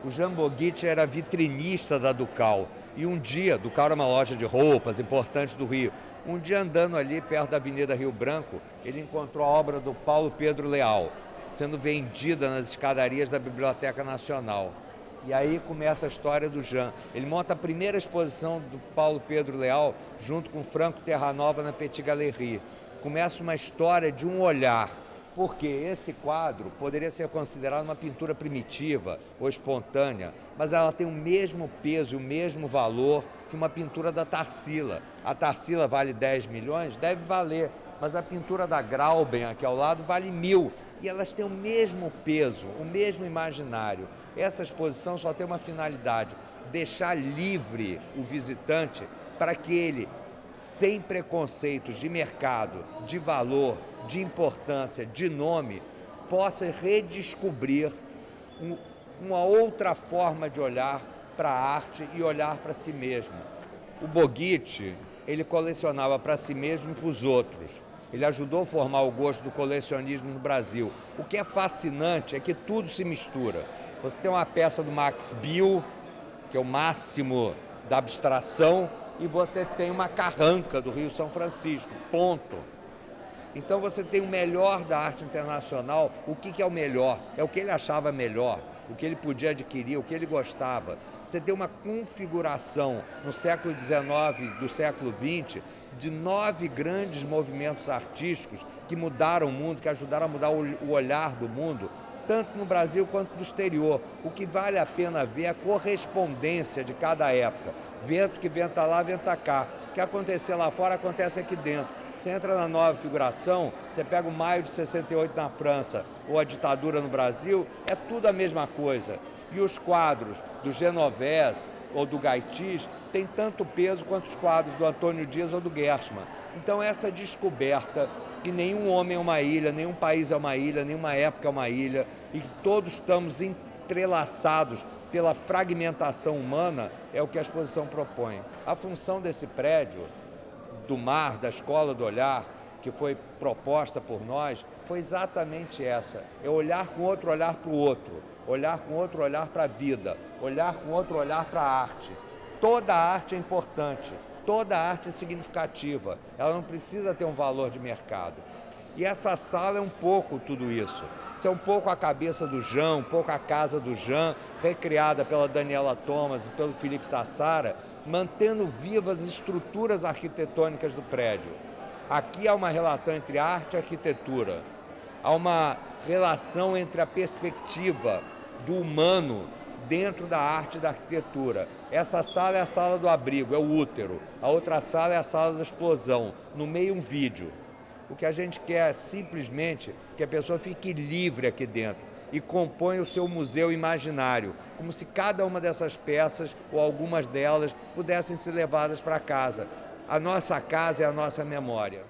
O Jean Boguitti era vitrinista da Ducal. E um dia, Ducal era uma loja de roupas importante do Rio. Um dia andando ali perto da Avenida Rio Branco, ele encontrou a obra do Paulo Pedro Leal, sendo vendida nas escadarias da Biblioteca Nacional. E aí começa a história do Jean. Ele monta a primeira exposição do Paulo Pedro Leal junto com Franco Terranova na Petit Galerie. Começa uma história de um olhar, porque esse quadro poderia ser considerado uma pintura primitiva ou espontânea, mas ela tem o mesmo peso, o mesmo valor que uma pintura da Tarsila. A Tarsila vale 10 milhões? Deve valer, mas a pintura da Grauben aqui ao lado vale 1.000. E elas têm o mesmo peso, o mesmo imaginário. Essa exposição só tem uma finalidade: deixar livre o visitante para que ele, sem preconceitos de mercado, de valor, de importância, de nome, possa redescobrir uma outra forma de olhar para a arte e olhar para si mesmo. O Boguitti, ele colecionava para si mesmo e para os outros. Ele ajudou a formar o gosto do colecionismo no Brasil. O que é fascinante é que tudo se mistura. Você tem uma peça do Max Bill, que é o máximo da abstração, e você tem uma carranca do Rio São Francisco, ponto. Então você tem o melhor da arte internacional. O que é o melhor? É o que ele achava melhor, o que ele podia adquirir, o que ele gostava. Você tem uma configuração no século XIX, do século XX, de 9 grandes movimentos artísticos que mudaram o mundo, que ajudaram a mudar o olhar do mundo, tanto no Brasil quanto no exterior. O que vale a pena ver é a correspondência de cada época. Vento que venta lá, venta cá. O que acontecer lá fora, acontece aqui dentro. Você entra na nova figuração, você pega o maio de 68 na França ou a ditadura no Brasil, é tudo a mesma coisa. E os quadros do Genovese ou do Gaitis têm tanto peso quanto os quadros do Antônio Dias ou do Gershman. Então essa descoberta que nenhum homem é uma ilha, nenhum país é uma ilha, nenhuma época é uma ilha, e que todos estamos entrelaçados pela fragmentação humana, é o que a exposição propõe. A função desse prédio, do Mar, da Escola do Olhar, que foi proposta por nós, foi exatamente essa: é olhar com outro olhar para o outro, olhar com outro olhar para a vida, olhar com outro olhar para a arte. Toda arte é importante, toda arte é significativa, ela não precisa ter um valor de mercado. E essa sala é um pouco tudo isso. Isso é um pouco a cabeça do Jean, um pouco a casa do Jean, recriada pela Daniela Thomas e pelo Felipe Tassara, mantendo vivas as estruturas arquitetônicas do prédio. Aqui há uma relação entre arte e arquitetura, há uma relação entre a perspectiva do humano dentro da arte e da arquitetura. Essa sala é a sala do abrigo, é o útero. A outra sala é a sala da explosão. No meio, um vídeo. O que a gente quer é simplesmente que a pessoa fique livre aqui dentro e componha o seu museu imaginário, como se cada uma dessas peças, ou algumas delas, pudessem ser levadas para casa. A nossa casa é a nossa memória.